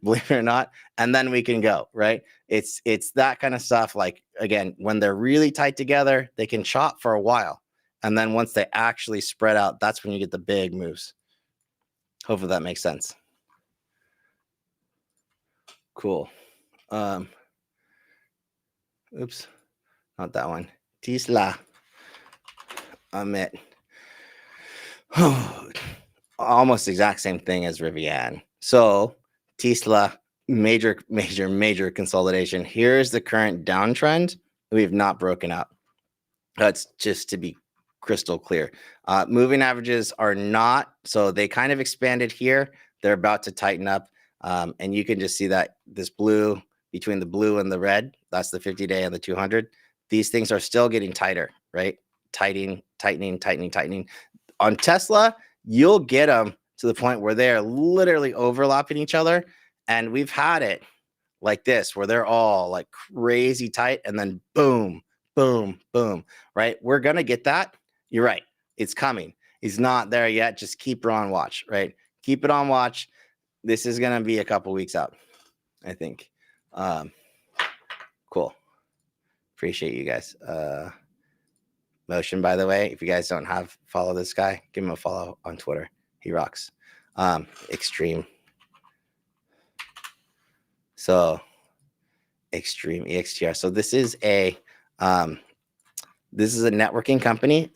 Speaker 1: believe it or not, and then we can go, right? It's that kind of stuff. Like, again, when they're really tight together, they can chop for a while. And then once they actually spread out, that's when you get the big moves. Hopefully that makes sense. Cool. Oops, not that one. Tesla. Amit. Almost exact same thing as Rivian. So Tesla, major consolidation. Here's the current downtrend. We've not broken out. That's just to be crystal clear. Moving averages are not, so they kind of expanded here. They're about to tighten up. And you can just see that this blue, between the blue and the red, that's the 50-day and the 200. These things are still getting tighter, right? Tightening. On Tesla, you'll get them to the point where they're literally overlapping each other. And we've had it like this, where they're all like crazy tight and then boom, right? We're going to get that. You're right. It's coming. It's not there yet. Just keep it on watch, right? Keep it on watch. This is going to be a couple weeks out, I think. Cool. Appreciate you guys. Motion, by the way, if you guys don't follow this guy, give him a follow on Twitter. He rocks. Extreme. So Extreme EXTR. So this is a networking company.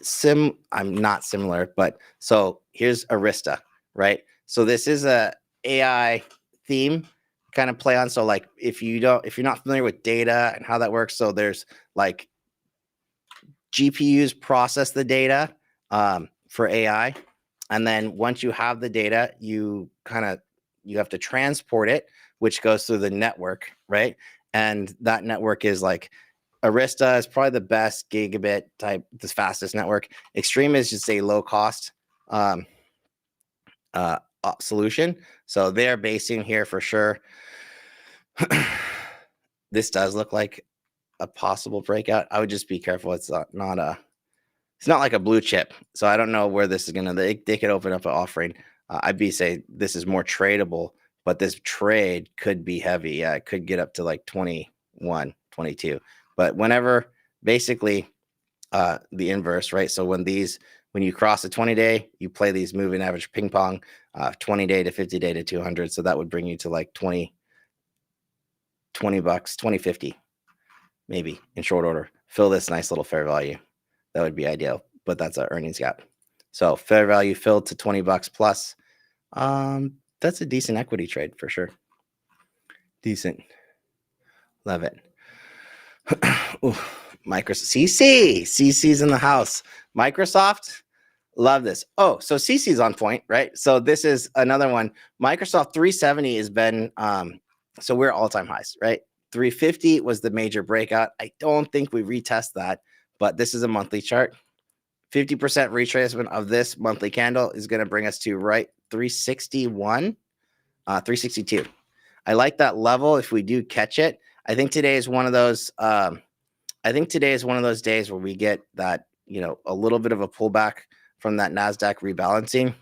Speaker 1: I'm not similar, but so here's Arista, right? So this is a AI theme kind of play on. So like if you're not familiar with data and how that works, so there's like GPUs process the data for AI. And then once you have the data, you have to transport it, which goes through the network, right? And that network is like Arista is probably the best gigabit type, the fastest network. Extreme is just a low cost solution. So they're basing here for sure. This does look like a possible breakout. I would just be careful. It's not like a blue chip. So I don't know where this is they could open up an offering. I'd say this is more tradable, but this trade could be heavy. Yeah, it could get up to like 21, 22. But whenever, basically, the inverse, right? So when you cross a 20-day, you play these moving average ping pong, 20-day to 50-day to 200. So that would bring you to like $20, 20.50, maybe in short order. Fill this nice little fair value. That would be ideal, but that's our earnings gap. So fair value filled to $20 plus. That's a decent equity trade for sure. Decent. Love it. Ooh, Microsoft. CC's in the house. Microsoft, love this. Oh, so CC's on point, right? So this is another one. Microsoft 370 has been, so we're all-time highs, right? 350 was the major breakout. I don't think we retest that, but this is a monthly chart. 50% retracement of this monthly candle is going to bring us to right 361, 362. I like that level if we do catch it. I think today is one of those. Days where we get that, a little bit of a pullback from that NASDAQ rebalancing.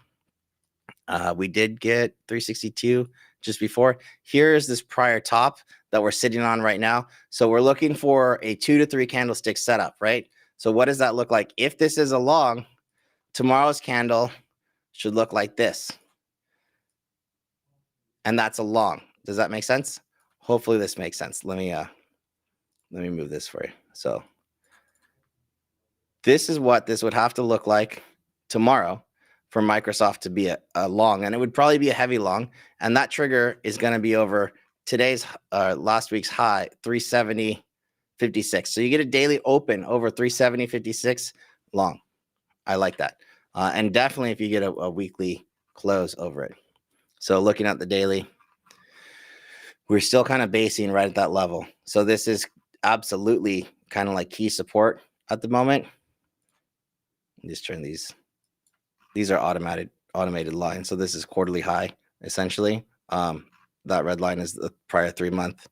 Speaker 1: We did get 362 just before. Here's this prior top that we're sitting on right now. So we're looking for a 2 to 3 candlestick setup, right? So what does that look like? If this is a long, tomorrow's candle should look like this. And that's a long. Does that make sense? Hopefully this makes sense. Let me move this for you. So this is what this would have to look like tomorrow for Microsoft to be a long, and it would probably be a heavy long. And that trigger is going to be over today's last week's high, 370.56. So you get a daily open over 370.56 long. I like that. And definitely if you get a weekly close over it. So looking at the daily, we're still kind of basing right at that level. So this is absolutely kind of like key support at the moment. Just turn these. These are automated lines. So this is quarterly high, essentially. That red line is the prior 3-month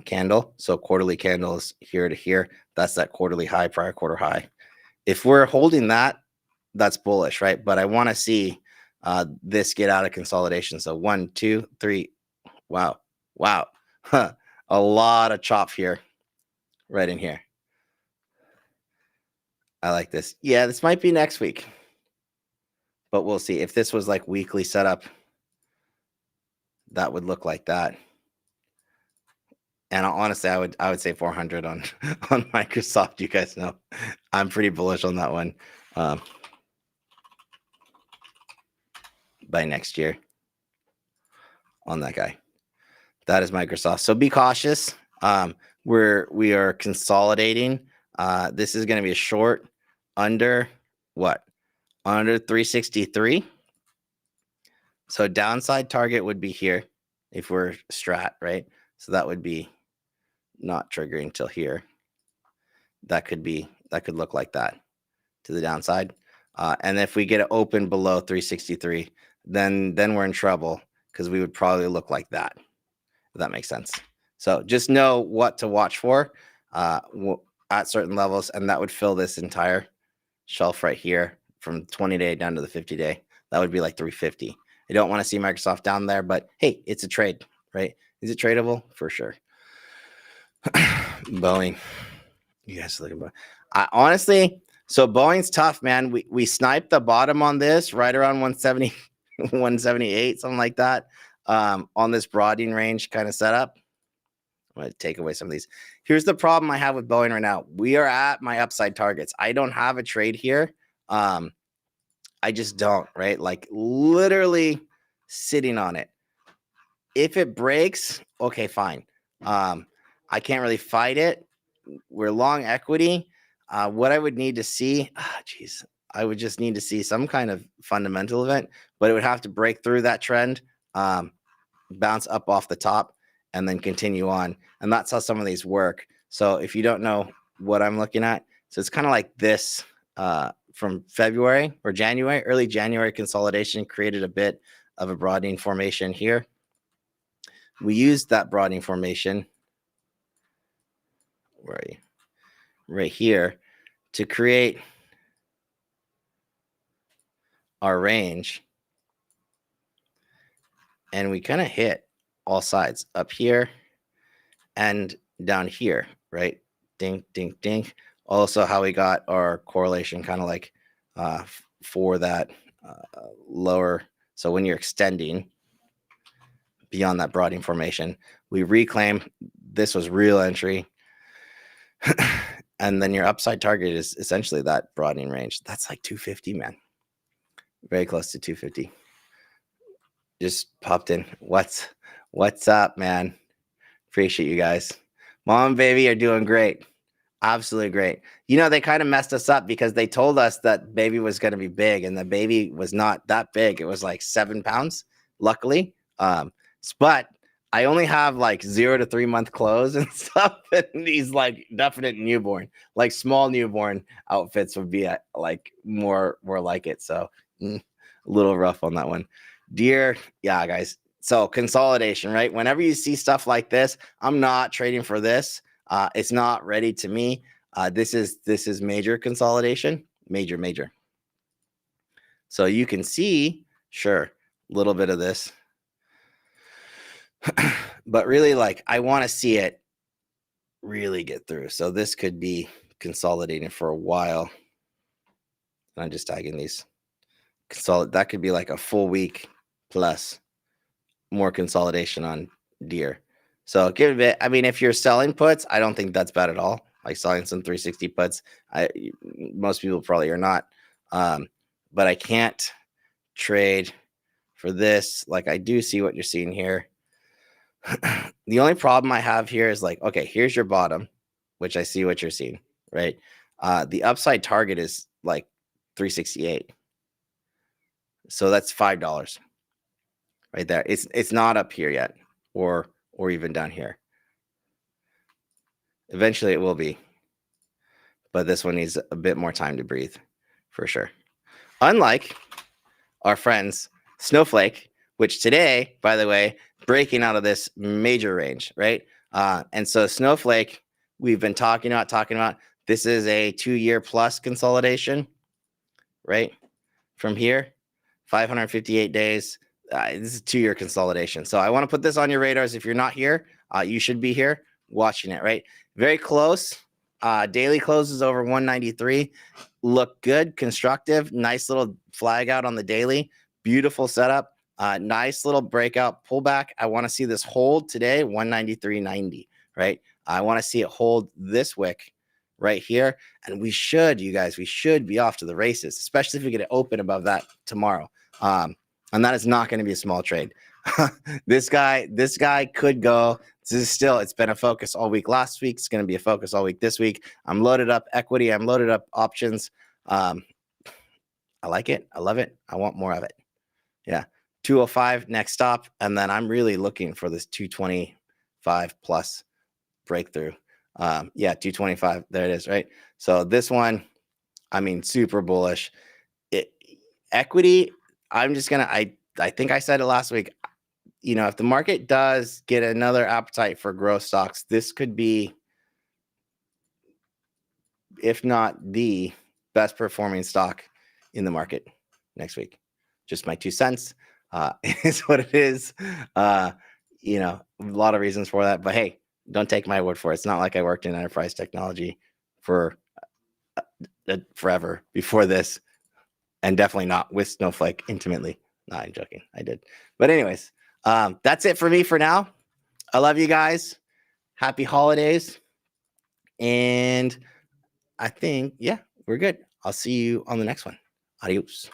Speaker 1: candle. So quarterly candles here to here. That's that quarterly high, prior quarter high. If we're holding that, that's bullish, right? But I want to see this get out of consolidation. So 1, 2, 3. Wow. A lot of chop here, right in here. I like this. Yeah, this might be next week, but we'll see. If this was like weekly setup, that would look like that. And honestly, I would say 400 on Microsoft. You guys know I'm pretty bullish on that one by next year on that guy. That is Microsoft. So be cautious. We are consolidating. This is going to be a short under what? Under 363. So downside target would be here if we're strat, right? So that would be not triggering till here. That could look like that to the downside. And if we get it open below 363, then we're in trouble because we would probably look like that, if that makes sense. So just know what to watch for at certain levels, and that would fill this entire shelf right here from 20-day down to the 50-day. That would be like 350. I don't want to see Microsoft down there, but hey, it's a trade, right? Is it tradable? For sure. Boeing. You guys look at honestly, so Boeing's tough, man. We sniped the bottom on this right around 170, 178, something like that, on this broadening range kind of setup. I'm going to take away some of these. Here's the problem I have with Boeing right now. We are at my upside targets. I don't have a trade here. I just don't, right? Like literally sitting on it. If it breaks, okay, fine. I can't really fight it. We're long equity. What I would need to see, I would just need to see some kind of fundamental event, but it would have to break through that trend, bounce up off the top, and then continue on. And that's how some of these work. So if you don't know what I'm looking at, so it's kind of like this from February or January, early January consolidation created a bit of a broadening formation here. We used that broadening formation. Where are you? Right here to create our range. And we kind of hit all sides up here and down here, right? Ding, ding, ding. Also how we got our correlation kind of like for that lower. So when you're extending beyond that broadening formation, we reclaim this was real entry. And then your upside target is essentially that broadening range. That's like 250, man. Very close to 250. Just popped in. What's up, man? Appreciate you guys. Mom and baby are doing great. Absolutely great. You know, they kind of messed us up because they told us that baby was going to be big, and the baby was not that big. It was like 7 pounds, luckily. But I only have like 0 to 3 month clothes and stuff. And he's like definite newborn, like small newborn outfits would be like more like it. So a little rough on that one. Yeah, guys. So consolidation, right? Whenever you see stuff like this, I'm not trading for this. It's not ready to me. This is major consolidation, major. So you can see, sure, a little bit of this. But really, like, I want to see it really get through. So this could be consolidating for a while. I'm just tagging these. That could be like a full week plus more consolidation on deer. So give it a bit. I mean, if you're selling puts, I don't think that's bad at all. Like selling some 360 puts. Most people probably are not. But I can't trade for this. Like, I do see what you're seeing here. The only problem I have here is like, okay, here's your bottom, which I see what you're seeing, right? The upside target is like 368. So that's $5 right there. It's not up here yet, or even down here. Eventually it will be, but this one needs a bit more time to breathe for sure. Unlike our friends Snowflake, which today, by the way, breaking out of this major range, right? And so Snowflake, we've been talking about. This is a 2-year plus consolidation, right? From here, 558 days. This is a 2-year consolidation. So I want to put this on your radars. If you're not here, you should be here watching it, right? Very close. Daily closes over 193. Look good, constructive, nice little flag out on the daily. Beautiful setup. Nice little breakout pullback. I want to see this hold today, 193.90, right? I want to see it hold this wick right here. And we should, you guys, we should be off to the races, especially if we get it open above that tomorrow. And that is not going to be a small trade. This guy could go. This is still, it's been a focus all week last week. It's going to be a focus all week this week. I'm loaded up equity. I'm loaded up options. I like it. I love it. I want more of it. Yeah. 205 next stop. And then I'm really looking for this 225 plus breakthrough. Yeah, 225. There it is, right? So this one, I mean, super bullish. Equity, I'm just going to, I think I said it last week. You know, if the market does get another appetite for growth stocks, this could be, if not the best performing stock in the market next week. Just my 2 cents is what it is. You know, a lot of reasons for that, but hey, don't take my word for it. It's not like I worked in enterprise technology for forever before this, and definitely not with Snowflake intimately. No, I'm joking. I did. But anyways, that's it for me for now. I love you guys. Happy holidays. And I think, yeah, we're good. I'll see you on the next one. Adios.